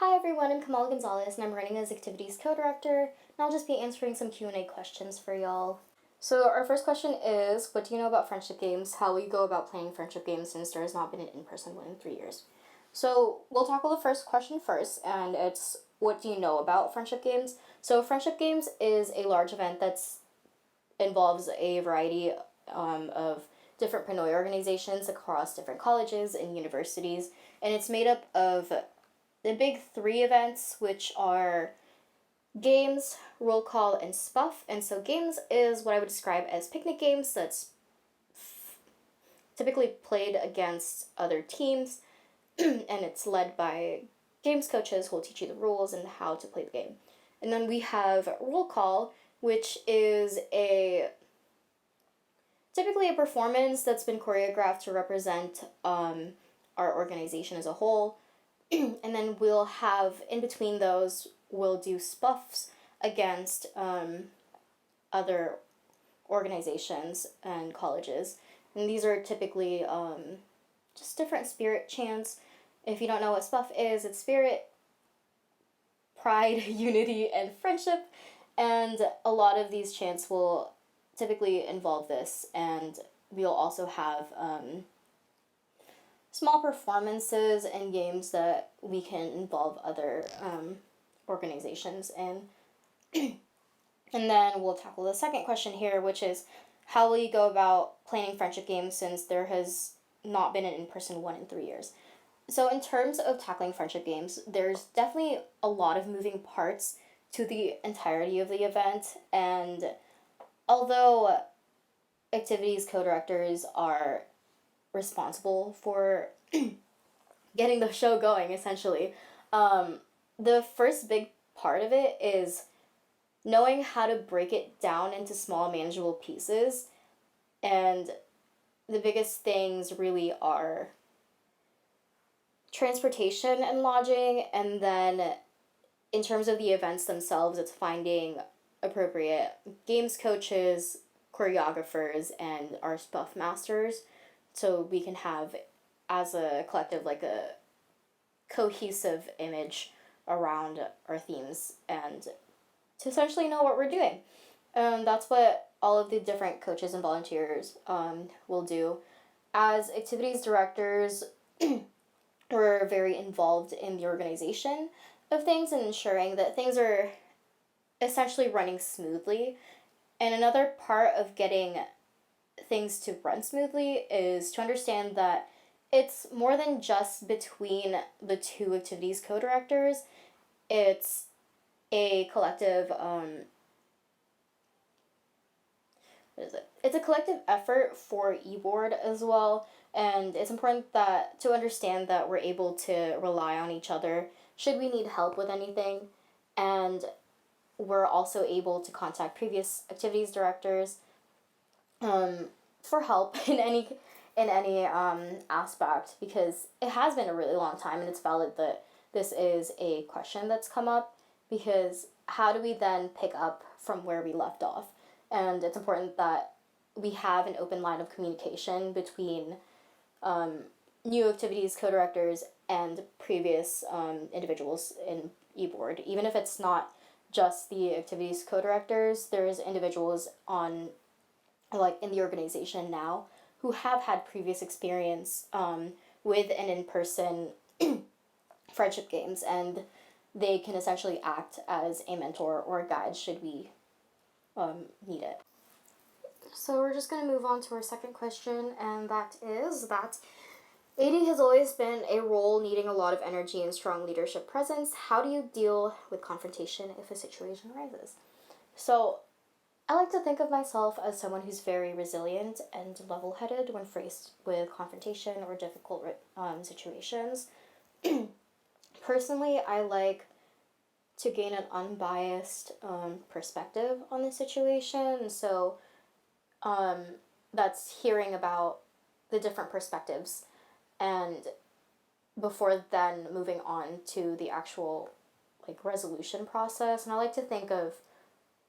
Hi everyone, I'm Kamala Gonzalez and I'm running as Activities Co-Director, and I'll just be answering some Q&A questions for y'all. So our first question is, what do you know about friendship games? How will you go about playing friendship games since there has not been an in-person one in 3 years? So we'll tackle the first question first, and it's, what do you know about friendship games? So friendship games is a large event that's involves a variety of different Pinoy organizations across different colleges and universities, and it's made up of the big three events, which are games, roll call, and spuff. And so games is what I would describe as picnic games that's typically played against other teams, and it's led by games coaches who will teach you the rules and how to play the game. And then we have roll call, which is typically a performance that's been choreographed to represent our organization as a whole. And then we'll have, in between those, we'll do spuffs against other organizations and colleges. And these are typically just different spirit chants. If you don't know what spuff is, it's spirit, pride, unity, and friendship. And a lot of these chants will typically involve this. And we'll also have small performances and games that we can involve other organizations in. And then we'll tackle the second question here, which is, how will you go about planning friendship games since there has not been an in-person one in 3 years? So in terms of tackling friendship games, there's definitely a lot of moving parts to the entirety of the event, and although activities co-directors are responsible for getting the show going, essentially, the first big part of it is knowing how to break it down into small, manageable pieces. And the biggest things really are transportation and lodging, and then in terms of the events themselves, it's finding appropriate games coaches, choreographers, and our spuff masters, so we can have, as a collective, like a cohesive image around our themes and to essentially know what we're doing. That's what all of the different coaches and volunteers will do. As activities directors, we're very involved in the organization of things and ensuring that things are essentially running smoothly. And another part of getting things to run smoothly is to understand that it's more than just between the two activities co-directors. It's a collective what is it? It's a collective effort for eBoard as well, and it's important that to understand that we're able to rely on each other should we need help with anything, and we're also able to contact previous activities directors for help in any aspect, because it has been a really long time, and it's valid that this is a question that's come up, because how do we then pick up from where we left off? And it's important that we have an open line of communication between new activities co-directors and previous individuals in eBoard. Even if it's not just the activities co-directors, there's individuals on, like, in the organization now who have had previous experience with an in-person friendship games, and they can essentially act as a mentor or a guide should we need it. So we're just going to move on to our second question, and that is that AD has always been a role needing a lot of energy and strong leadership presence. How do you deal with confrontation if a situation arises? So I like to think of myself as someone who's very resilient and level-headed when faced with confrontation or difficult situations. Personally, I like to gain an unbiased perspective on the situation. So that's hearing about the different perspectives and before then moving on to the actual resolution process. And I like to think of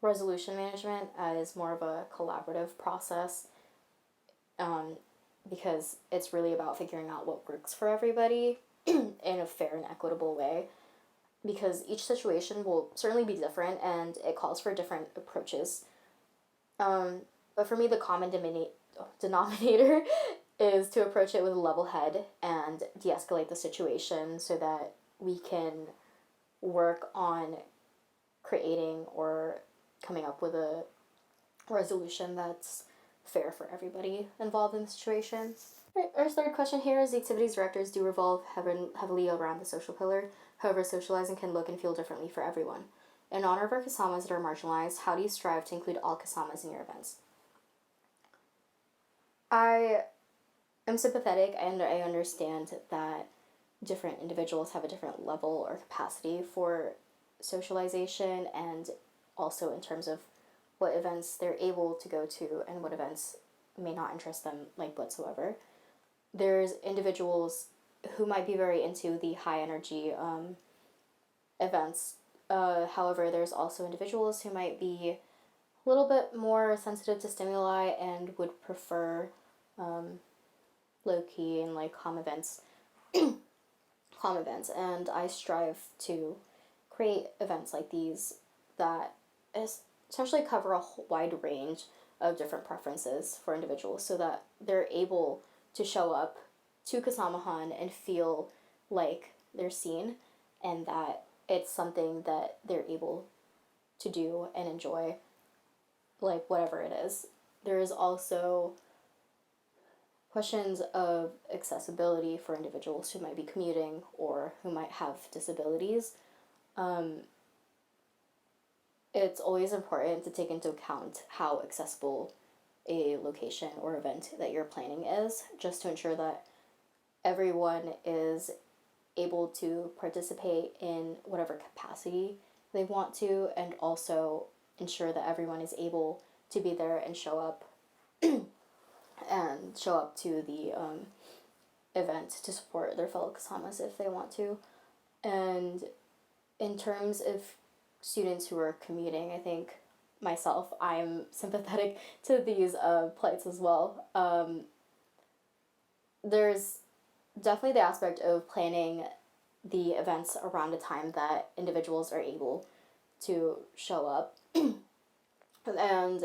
resolution management as more of a collaborative process, because it's really about figuring out what works for everybody in a fair and equitable way. because each situation will certainly be different and it calls for different approaches. But for me, the denominator is to approach it with a level head and de escalate the situation so that we can work on creating or coming up with a resolution that's fair for everybody involved in the situation. Right, our third question here is the activities directors do revolve heavily around the social pillar. However, socializing can look and feel differently for everyone. In honor of our Kasamas that are marginalized, how do you strive to include all Kasamas in your events? I am sympathetic and I understand that different individuals have a different level or capacity for socialization, and also in terms of what events they're able to go to and what events may not interest them like whatsoever. There's individuals who might be very into the high energy events. However, there's also individuals who might be a little bit more sensitive to stimuli and would prefer low key and like calm events. Calm events, and I strive to create events like these that essentially cover a wide range of different preferences for individuals so that they're able to show up to Kasamahan and feel like they're seen and that it's something that they're able to do and enjoy, like whatever it is. There is also questions of accessibility for individuals who might be commuting or who might have disabilities. It's always important to take into account how accessible a location or event that you're planning is, just to ensure that everyone is able to participate in whatever capacity they want to, and also ensure that everyone is able to be there and show up and show up to the event to support their fellow Kasamas if they want to. And in terms of students who are commuting, I think myself, I'm sympathetic to these plights as well. There's definitely the aspect of planning the events around a time that individuals are able to show up. And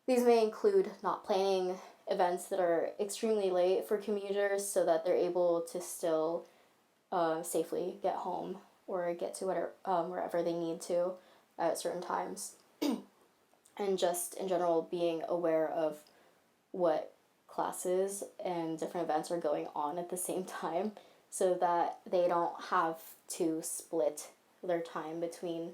these may include not planning events that are extremely late for commuters so that they're able to still safely get home or get to wherever they need to at certain times. And just in general, being aware of what classes and different events are going on at the same time so that they don't have to split their time between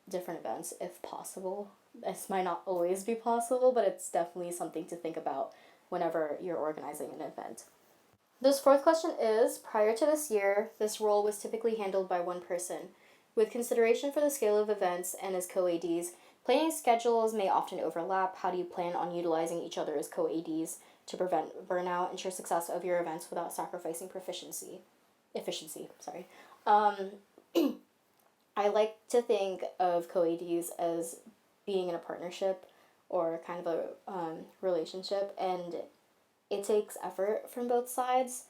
different events if possible. This might not always be possible, but it's definitely something to think about whenever you're organizing an event. This fourth question is, prior to this year, this role was typically handled by one person. With consideration for the scale of events and as co-ADs, planning schedules may often overlap. How do you plan on utilizing each other as co-ADs to prevent burnout, ensure success of your events without sacrificing efficiency, sorry. I like to think of co-ADs as being in a partnership or kind of a relationship, and it takes effort from both sides.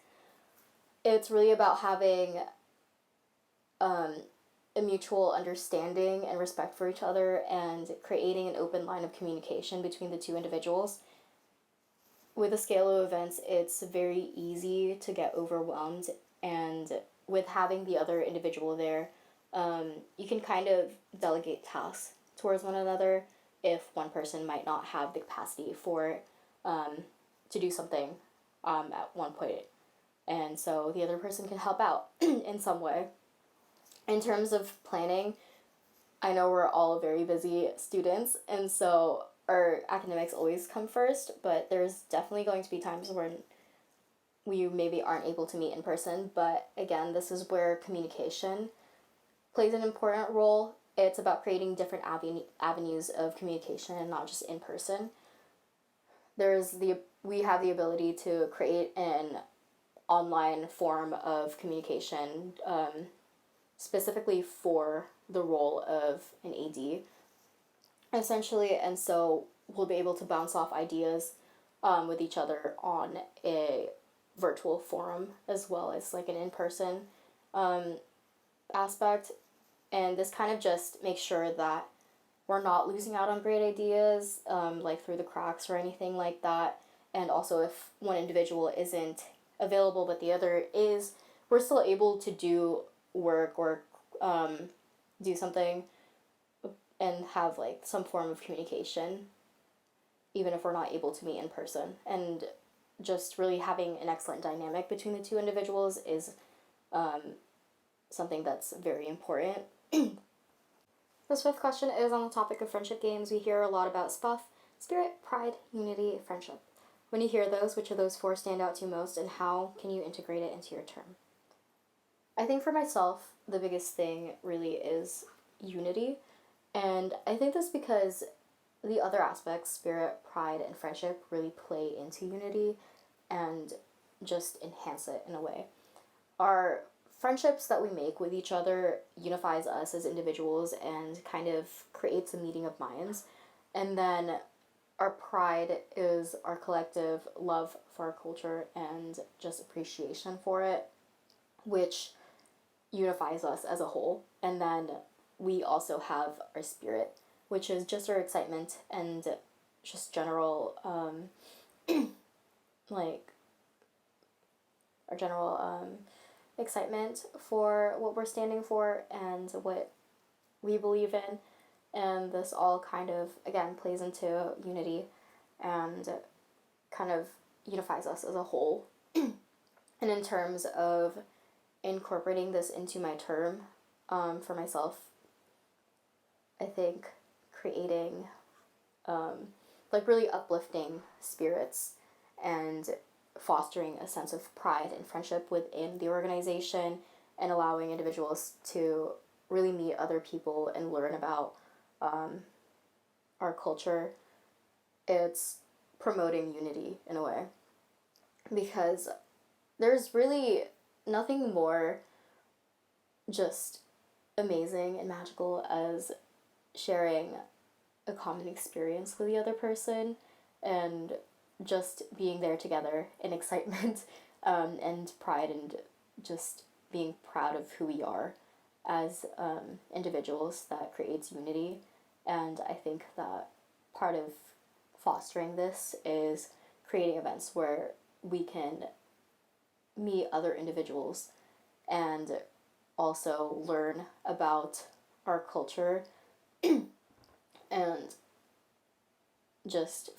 It's really about having a mutual understanding and respect for each other and creating an open line of communication between the two individuals. With a scale of events, it's very easy to get overwhelmed, and with having the other individual there, you can kind of delegate tasks towards one another if one person might not have the capacity for to do something at one point, and so the other person can help out in some way. In terms of planning, I know we're all very busy students, and so our academics always come first, but there's definitely going to be times when we maybe aren't able to meet in person. But again, this is where communication plays an important role. It's about creating different avenues of communication and not just in person. We have the ability to create an online form of communication specifically for the role of an AD, essentially, and so we'll be able to bounce off ideas with each other on a virtual forum as well as like an in-person. aspect, and this kind of just makes sure that we're not losing out on great ideas, like through the cracks or anything like that. And also, if one individual isn't available but the other is, we're still able to do work or um, do something and have like some form of communication, even if we're not able to meet in person. And just really having an excellent dynamic between the two individuals is um, something that's very important. This fifth question is on the topic of friendship games. We hear a lot about SPUF, spirit, pride, unity, friendship. When you hear those, which of those four stand out to you most, and how can you integrate it into your term? I think for myself, the biggest thing really is unity. And I think that's because the other aspects, spirit, pride, and friendship, really play into unity and just enhance it in a way. Our friendships that we make with each other unifies us as individuals and kind of creates a meeting of minds. And then our pride is our collective love for our culture and just appreciation for it, which unifies us as a whole. And then we also have our spirit, which is just our excitement and just general, like, our general excitement for what we're standing for and what we believe in. And this all kind of, again, plays into unity and kind of unifies us as a whole. And in terms of incorporating this into my term, for myself, I think creating like really uplifting spirits and fostering a sense of pride and friendship within the organization and allowing individuals to really meet other people and learn about our culture. It's promoting unity in a way, because there's really nothing more just amazing and magical as sharing a common experience with the other person and just being there together in excitement and pride and just being proud of who we are as individuals. That creates unity. And I think that part of fostering this is creating events where we can meet other individuals and also learn about our culture and just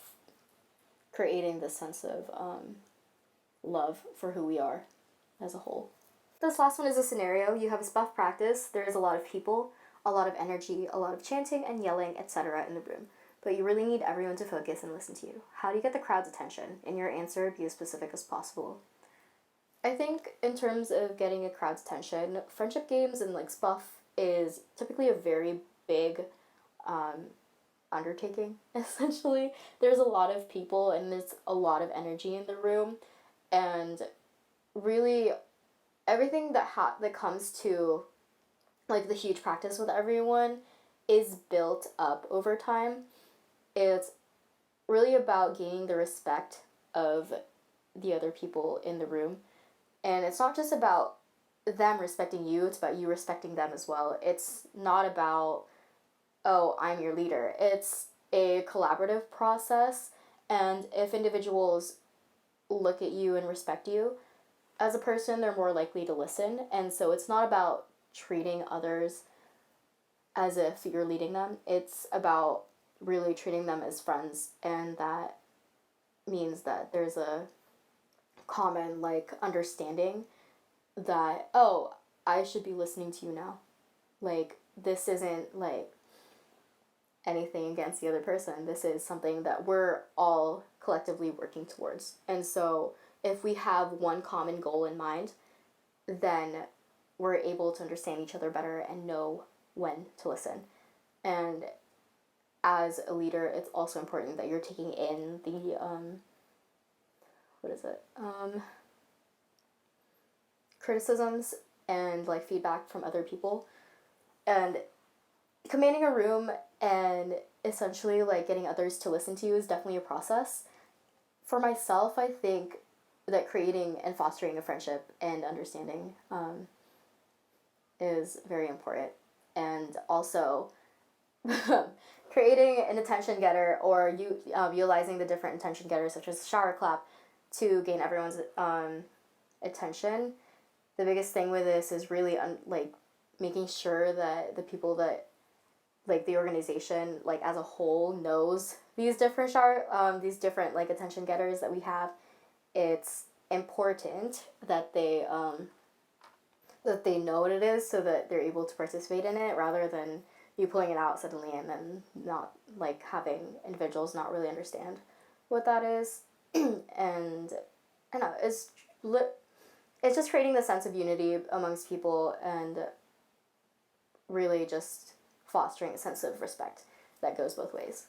creating this sense of love for who we are as a whole. This last one is a scenario. You have a SPUF practice. There is a lot of people, a lot of energy, a lot of chanting and yelling, etc. in the room. But you really need everyone to focus and listen to you. How do you get the crowd's attention? In your answer, be as specific as possible. I think in terms of getting a crowd's attention, friendship games and like SPUF is typically a very big undertaking, essentially. There's a lot of people and there's a lot of energy in the room, and really everything that comes to like the huge practice with everyone is built up over time. It's really about gaining the respect of the other people in the room. And it's not just about them respecting you, it's about you respecting them as well. It's not about, oh, I'm your leader. It's a collaborative process. And if individuals look at you and respect you as a person, they're more likely to listen. And so it's not about treating others as if you're leading them. It's about really treating them as friends. And that means that there's a common like understanding that, oh, I should be listening to you now. Like, this isn't like anything against the other person. This is something that we're all collectively working towards. And so if we have one common goal in mind, then we're able to understand each other better and know when to listen. And as a leader, it's also important that you're taking in the criticisms and like feedback from other people, and commanding a room and essentially like getting others to listen to you is definitely a process. For myself, I think that creating and fostering a friendship and understanding is very important. And also, creating an attention getter, or utilizing the different attention getters such as shower clap to gain everyone's attention. The biggest thing with this is really like making sure that the people that, like the organization like as a whole, knows these different these different like attention getters that we have. It's important that they know what it is so that they're able to participate in it, rather than you pulling it out suddenly and then not like having individuals not really understand what that is. And I don't know, it's just creating the sense of unity amongst people, and really just fostering a sense of respect that goes both ways.